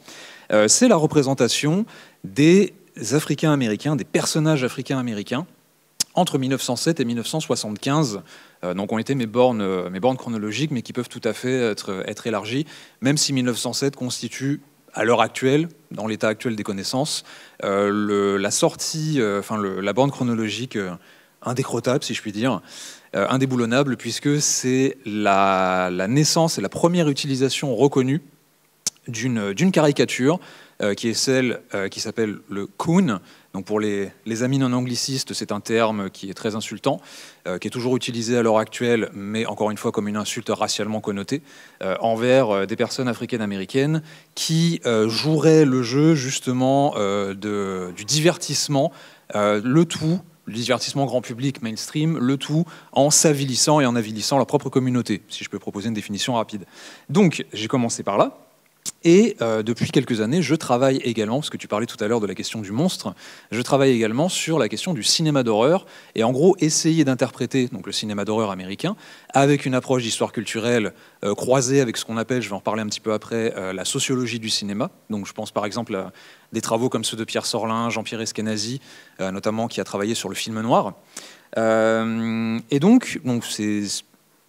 c'est la représentation des Africains-Américains, des personnages africains-américains, entre 1907 et 1975. Donc ont été mes bornes chronologiques, mais qui peuvent tout à fait être élargies, même si 1907 constitue, à l'heure actuelle, dans l'état actuel des connaissances, la sortie, la borne chronologique indécrottable, si je puis dire, indéboulonnable, puisque c'est la naissance et la première utilisation reconnue d'une caricature qui est celle qui s'appelle le coon. Donc pour les amis non anglicistes, c'est un terme qui est très insultant, qui est toujours utilisé à l'heure actuelle, mais encore une fois comme une insulte racialement connotée, envers des personnes africaines-américaines qui joueraient le jeu justement du divertissement, le divertissement grand public, mainstream, le tout en s'avilissant et en avilissant leur propre communauté, si je peux proposer une définition rapide. Donc j'ai commencé par là. Et depuis quelques années, je travaille également, parce que tu parlais tout à l'heure de la question du monstre, je travaille également sur la question du cinéma d'horreur, et en gros essayer d'interpréter donc, le cinéma d'horreur américain avec une approche d'histoire culturelle croisée avec ce qu'on appelle, je vais en reparler un petit peu après, la sociologie du cinéma. Donc je pense par exemple à des travaux comme ceux de Pierre Sorlin, Jean-Pierre Eskenazi, notamment, qui a travaillé sur le film noir. Et donc c'est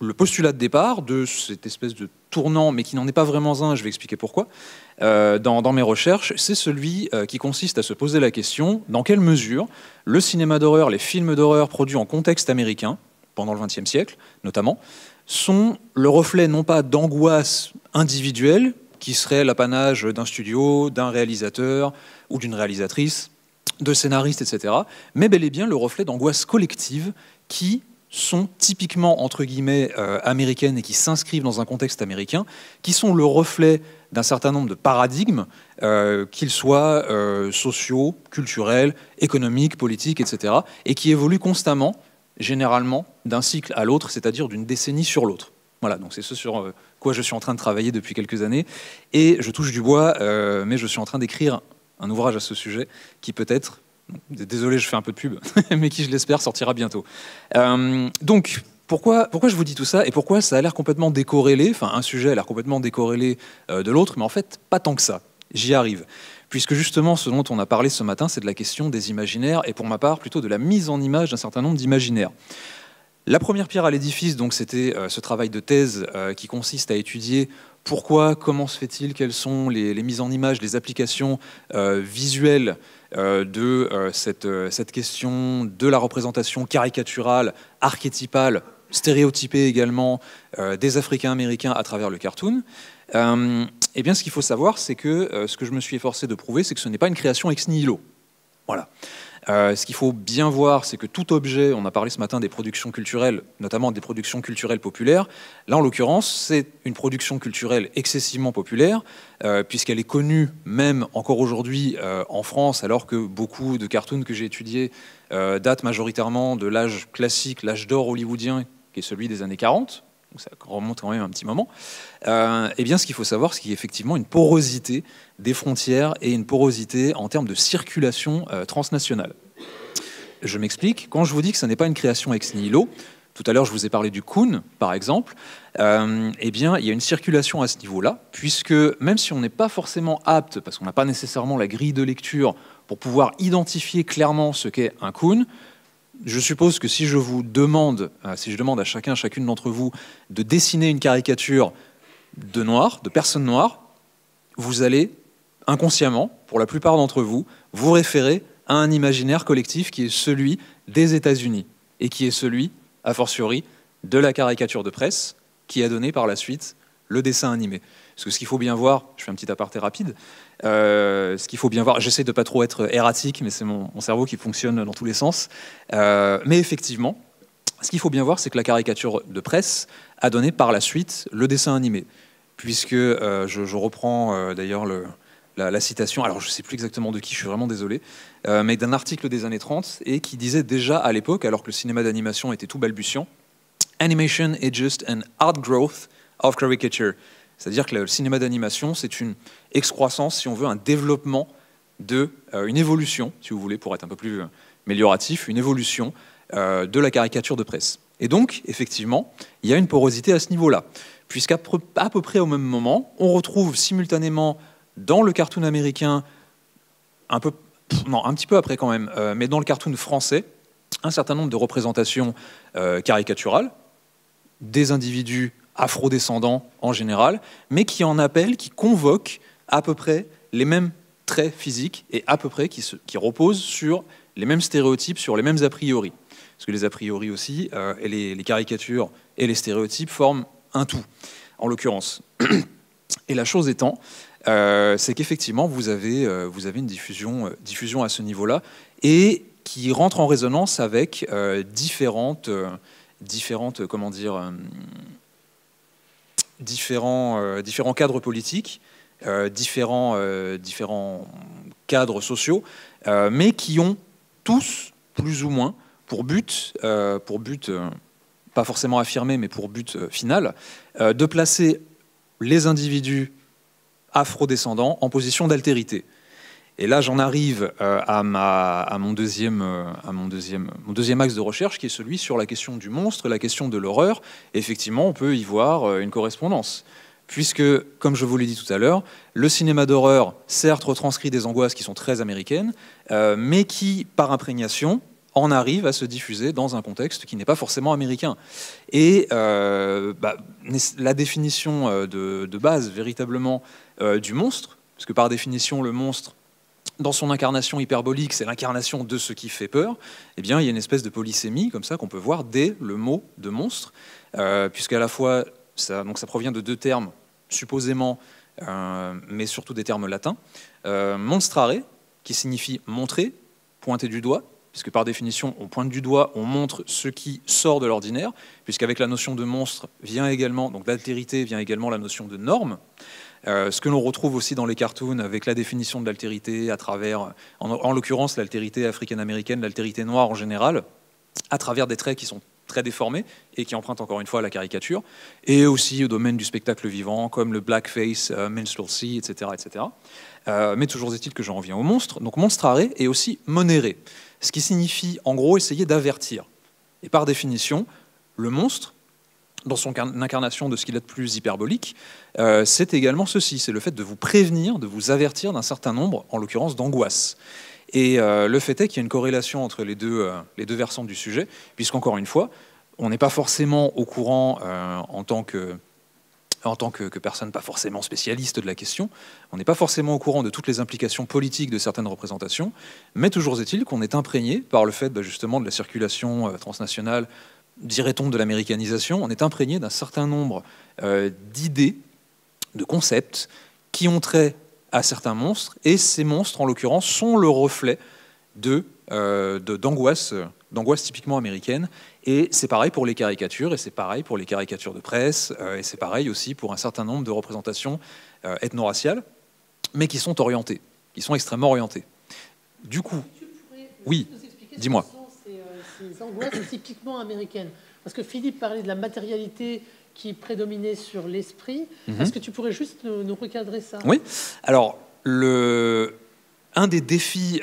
le postulat de départ de cette espèce de tournant, mais qui n'en est pas vraiment un, je vais expliquer pourquoi, dans mes recherches, c'est celui qui consiste à se poser la question dans quelle mesure le cinéma d'horreur, les films d'horreur produits en contexte américain, pendant le XXe siècle notamment, sont le reflet non pas d'angoisse individuelle, qui serait l'apanage d'un studio, d'un réalisateur ou d'une réalisatrice, de scénaristes, etc., mais bel et bien le reflet d'angoisse collective qui sont typiquement, entre guillemets, américaines et qui s'inscrivent dans un contexte américain, qui sont le reflet d'un certain nombre de paradigmes, qu'ils soient sociaux, culturels, économiques, politiques, etc., et qui évoluent constamment, généralement, d'un cycle à l'autre, c'est-à-dire d'une décennie sur l'autre. Voilà, donc c'est ce sur quoi je suis en train de travailler depuis quelques années, et je touche du bois, mais je suis en train d'écrire un ouvrage à ce sujet qui peut-être, désolé, je fais un peu de pub, mais qui, je l'espère, sortira bientôt. Donc, pourquoi je vous dis tout ça et pourquoi ça a l'air complètement décorrélé, enfin, un sujet a l'air complètement décorrélé de l'autre, mais en fait, pas tant que ça. J'y arrive. Puisque justement, ce dont on a parlé ce matin, c'est de la question des imaginaires et pour ma part, plutôt de la mise en image d'un certain nombre d'imaginaires. La première pierre à l'édifice, donc, c'était ce travail de thèse qui consiste à étudier pourquoi, comment se fait-il, quelles sont les mises en image, les applications visuelles de cette question de la représentation caricaturale, archétypale, stéréotypée également des Africains-Américains à travers le cartoon. Eh bien, ce qu'il faut savoir, c'est que ce que je me suis efforcé de prouver, c'est que ce n'est pas une création ex nihilo. Voilà. Ce qu'il faut bien voir, c'est que tout objet, on a parlé ce matin des productions culturelles, notamment des productions culturelles populaires, là en l'occurrence c'est une production culturelle excessivement populaire, puisqu'elle est connue même encore aujourd'hui en France, alors que beaucoup de cartoons que j'ai étudiés datent majoritairement de l'âge classique, l'âge d'or hollywoodien, qui est celui des années 40, donc ça remonte quand même un petit moment. Eh bien, ce qu'il faut savoir, c'est qu'il y a effectivement une porosité des frontières et une porosité en termes de circulation transnationale. Je m'explique. Quand je vous dis que ce n'est pas une création ex nihilo, Tout à l'heure, je vous ai parlé du coon, par exemple. Eh bien, il y a une circulation à ce niveau-là, puisque même si on n'est pas forcément apte, parce qu'on n'a pas nécessairement la grille de lecture pour pouvoir identifier clairement ce qu'est un coon, je suppose que si je vous demande, si je demande à chacune d'entre vous de dessiner une caricature de noir, de personnes noires, vous allez inconsciemment, pour la plupart d'entre vous, vous référer à un imaginaire collectif qui est celui des États-Unis et qui est celui, a fortiori, de la caricature de presse qui a donné par la suite le dessin animé. Parce que ce qu'il faut bien voir, je fais un petit aparté rapide, ce qu'il faut bien voir, j'essaie de pas trop être erratique, mais c'est mon cerveau qui fonctionne dans tous les sens, mais effectivement, ce qu'il faut bien voir, c'est que la caricature de presse a donné par la suite le dessin animé, puisque je reprends d'ailleurs la citation, alors je ne sais plus exactement de qui, je suis vraiment désolé, mais d'un article des années 30, et qui disait déjà à l'époque, alors que le cinéma d'animation était tout balbutiant, « Animation is just an outgrowth of caricature ». C'est-à-dire que le cinéma d'animation, c'est une excroissance, si on veut, un développement une évolution, si vous voulez, pour être un peu plus amélioratif, une évolution de la caricature de presse. Et donc, effectivement, il y a une porosité à ce niveau-là, puisqu'à peu près au même moment, on retrouve simultanément dans le cartoon américain, un petit peu après quand même, mais dans le cartoon français, un certain nombre de représentations caricaturales, des individus afrodescendants en général, mais qui en appellent, qui convoquent à peu près les mêmes traits physiques et à peu près qui reposent sur les mêmes stéréotypes, sur les mêmes a priori. Parce que les a priori aussi, et les caricatures et les stéréotypes forment un tout, en l'occurrence. Et la chose étant, c'est qu'effectivement, vous avez une diffusion à ce niveau-là, et qui rentre en résonance avec différents cadres politiques, différents cadres sociaux, mais qui ont tous, plus ou moins, pour but, pas forcément affirmé, mais pour but final, de placer les individus afrodescendants en position d'altérité. Et là, j'en arrive à mon deuxième axe de recherche, qui est celui sur la question du monstre, la question de l'horreur. Effectivement, on peut y voir une correspondance. Puisque, comme je vous l'ai dit tout à l'heure, le cinéma d'horreur, certes, retranscrit des angoisses qui sont très américaines, mais qui, par imprégnation, en arrive à se diffuser dans un contexte qui n'est pas forcément américain. Et la définition de base, véritablement, du monstre, parce que par définition, le monstre, dans son incarnation hyperbolique, c'est l'incarnation de ce qui fait peur, eh bien, il y a une espèce de polysémie comme ça qu'on peut voir dès le mot de monstre, puisqu'à la fois, ça provient de deux termes, supposément, mais surtout des termes latins. Monstrare, qui signifie montrer, pointer du doigt, puisque par définition, on pointe du doigt, on montre ce qui sort de l'ordinaire, puisqu'avec la notion de monstre vient également, donc d'altérité, vient également la notion de norme. Ce que l'on retrouve aussi dans les cartoons avec la définition de l'altérité à travers, en l'occurrence, l'altérité africaine-américaine, l'altérité noire en général, à travers des traits qui sont très déformés et qui empruntent encore une fois à la caricature, et aussi au domaine du spectacle vivant, comme le blackface, minstrelsy, etc. etc. Mais toujours est-il que j'en reviens au monstre. Donc monstrare est aussi monere, ce qui signifie en gros essayer d'avertir. Et par définition, le monstre, dans son incarnation de ce qu'il a de plus hyperbolique, c'est également ceci, c'est le fait de vous prévenir, de vous avertir d'un certain nombre, en l'occurrence d'angoisses. Et le fait est qu'il y a une corrélation entre les deux versants du sujet, puisqu'encore une fois, on n'est pas forcément au courant en tant que personne pas forcément spécialiste de la question, on n'est pas forcément au courant de toutes les implications politiques de certaines représentations, mais toujours est-il qu'on est imprégné par le fait justement de la circulation transnationale, dirait-on de l'américanisation, on est imprégné d'un certain nombre d'idées, de concepts qui ont trait à certains monstres, et ces monstres, en l'occurrence, sont le reflet d'angoisse typiquement américaine. Et c'est pareil pour les caricatures, et c'est pareil pour les caricatures de presse, et c'est pareil aussi pour un certain nombre de représentations ethno-raciales, mais qui sont orientées, qui sont extrêmement orientées. Du coup, oui, dis-moi. Ces angoisses typiquement américaines. Parce que Philippe parlait de la matérialité qui prédominait sur l'esprit. Est-ce que tu pourrais juste nous recadrer ça? Oui. Alors, un des défis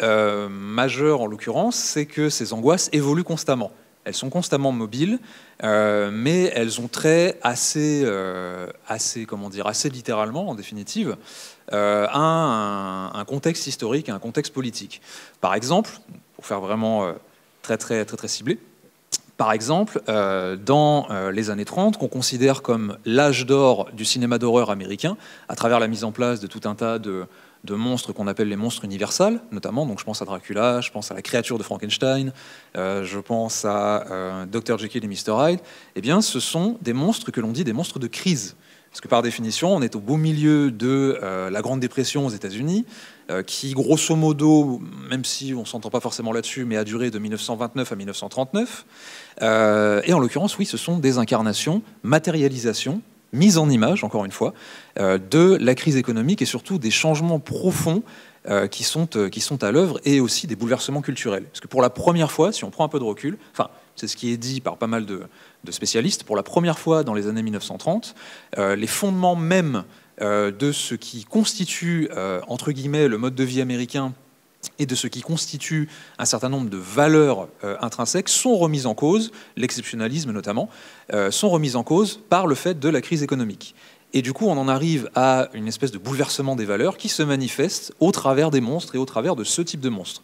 majeurs, en l'occurrence, c'est que ces angoisses évoluent constamment. elles sont constamment mobiles, mais elles ont trait assez littéralement, en définitive, à un contexte historique, à un contexte politique. Par exemple, pour faire vraiment très ciblé, par exemple, dans les années 30, qu'on considère comme l'âge d'or du cinéma d'horreur américain, à travers la mise en place de tout un tas de monstres qu'on appelle les monstres universels, notamment. Donc je pense à Dracula, je pense à la créature de Frankenstein, je pense à Dr. Jekyll et Mr. Hyde. Eh bien, ce sont des monstres que l'on dit des monstres de crise. Parce que par définition, on est au beau milieu de la Grande Dépression aux États-Unis, qui, grosso modo, même si on ne s'entend pas forcément là-dessus, mais a duré de 1929 à 1939. Et en l'occurrence, oui, ce sont des incarnations, matérialisations, mise en image, encore une fois, de la crise économique et surtout des changements profonds qui sont à l'œuvre, et aussi des bouleversements culturels. Parce que pour la première fois, si on prend un peu de recul, enfin, c'est ce qui est dit par pas mal de spécialistes, pour la première fois dans les années 1930, les fondements même de ce qui constitue, entre guillemets, le mode de vie américain et de ce qui constitue un certain nombre de valeurs intrinsèques sont remises en cause, l'exceptionnalisme notamment, sont remises en cause par le fait de la crise économique. Et du coup, on en arrive à une espèce de bouleversement des valeurs qui se manifeste au travers des monstres et au travers de ce type de monstres.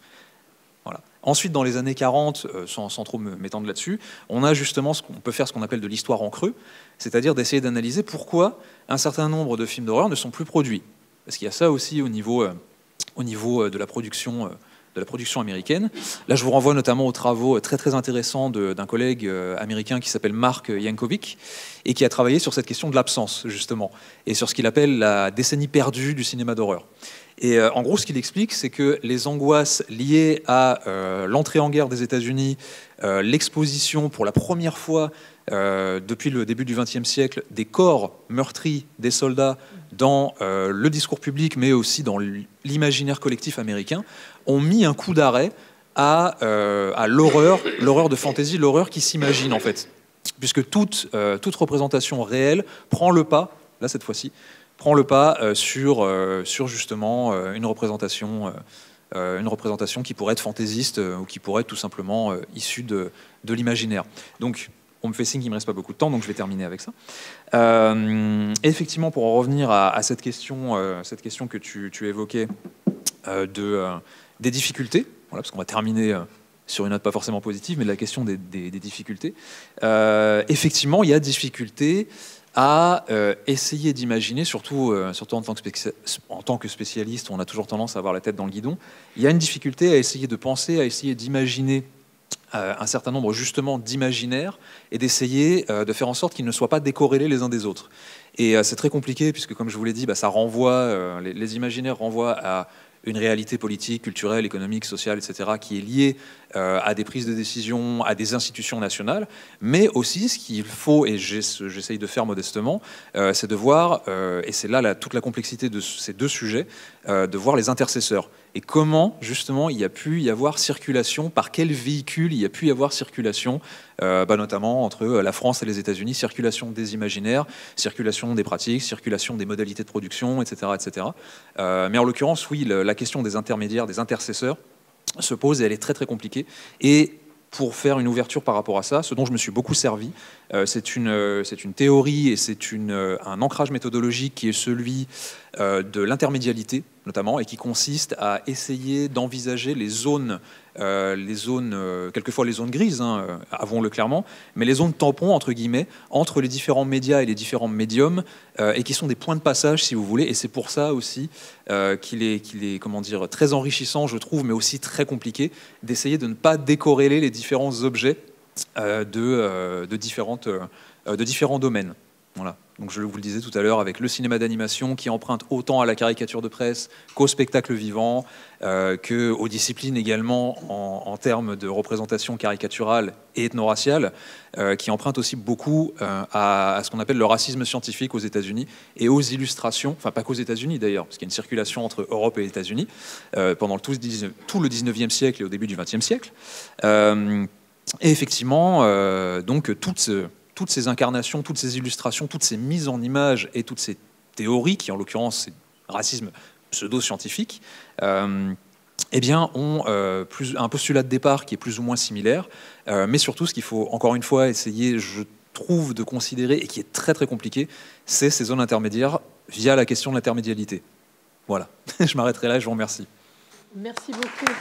Voilà. Ensuite, dans les années 40, sans trop m'étendre là-dessus, on a justement on peut faire ce qu'on appelle de l'histoire en creux, c'est-à-dire d'essayer d'analyser pourquoi un certain nombre de films d'horreur ne sont plus produits. Parce qu'il y a ça aussi au niveau de la production américaine. Là, je vous renvoie notamment aux travaux très intéressants d'un collègue américain qui s'appelle Mark Yankovic et qui a travaillé sur cette question de l'absence, justement, et sur ce qu'il appelle la décennie perdue du cinéma d'horreur. Et en gros, ce qu'il explique, c'est que les angoisses liées à l'entrée en guerre des États-Unis, l'exposition pour la première fois depuis le début du XXe siècle des corps meurtris des soldats dans le discours public, mais aussi dans l'imaginaire collectif américain, ont mis un coup d'arrêt à l'horreur de fantaisie, l'horreur qui s'imagine en fait, puisque toute représentation réelle prend le pas, là cette fois-ci, prend le pas sur justement une représentation qui pourrait être fantaisiste ou qui pourrait être tout simplement issue de l'imaginaire. Donc, on me fait signe qu'il ne me reste pas beaucoup de temps, donc je vais terminer avec ça. Effectivement, pour en revenir à cette question que tu évoquais des difficultés, voilà, parce qu'on va terminer sur une note pas forcément positive, mais de la question des difficultés. Effectivement, il y a difficulté à essayer d'imaginer, surtout en tant que spécialiste, on a toujours tendance à avoir la tête dans le guidon, il y a une difficulté à essayer de penser, à essayer d'imaginer un certain nombre justement d'imaginaires et d'essayer de faire en sorte qu'ils ne soient pas décorrélés les uns des autres. Et c'est très compliqué puisque, comme je vous l'ai dit, ça renvoie, les imaginaires renvoient à une réalité politique, culturelle, économique, sociale, etc., qui est liée à des prises de décision, à des institutions nationales, mais aussi ce qu'il faut, et j'essaye de faire modestement, c'est de voir, et c'est là toute la complexité de ces deux sujets, de voir les intercesseurs. Et comment, justement, il y a pu y avoir circulation, par quel véhicule il y a pu y avoir circulation, notamment entre la France et les États-Unis, circulation des imaginaires, circulation des pratiques, circulation des modalités de production, etc. etc. Mais en l'occurrence, oui, la question des intermédiaires, des intercesseurs, se pose et elle est très compliquée. Et pour faire une ouverture par rapport à ça, ce dont je me suis beaucoup servi, c'est une théorie et c'est un ancrage méthodologique qui est celui de l'intermédialité, notamment, et qui consiste à essayer d'envisager les zones, quelquefois les zones grises, avouons-le clairement, mais les zones tampons, entre guillemets, entre les différents médias et les différents médiums, et qui sont des points de passage, si vous voulez, et c'est pour ça aussi qu'il est comment dire, très enrichissant, je trouve, mais aussi très compliqué, d'essayer de ne pas décorréler les différents objets de différents domaines. Voilà. Donc je vous le disais tout à l'heure, avec le cinéma d'animation qui emprunte autant à la caricature de presse qu'au spectacle vivant, qu'aux disciplines également en termes de représentation caricaturale et ethno-raciale, qui emprunte aussi beaucoup à ce qu'on appelle le racisme scientifique aux États-Unis et aux illustrations, enfin pas qu'aux États-Unis d'ailleurs, parce qu'il y a une circulation entre Europe et les États-Unis pendant tout le 19e siècle et au début du 20e siècle. Et effectivement, donc toutes ces incarnations, toutes ces illustrations, toutes ces mises en image et toutes ces théories, qui en l'occurrence c'est racisme pseudo-scientifique, eh bien, ont un postulat de départ qui est plus ou moins similaire, mais surtout, ce qu'il faut encore une fois essayer, je trouve, de considérer, et qui est très très compliqué, c'est ces zones intermédiaires via la question de l'intermédialité. Voilà, je m'arrêterai là, je vous remercie. Merci beaucoup.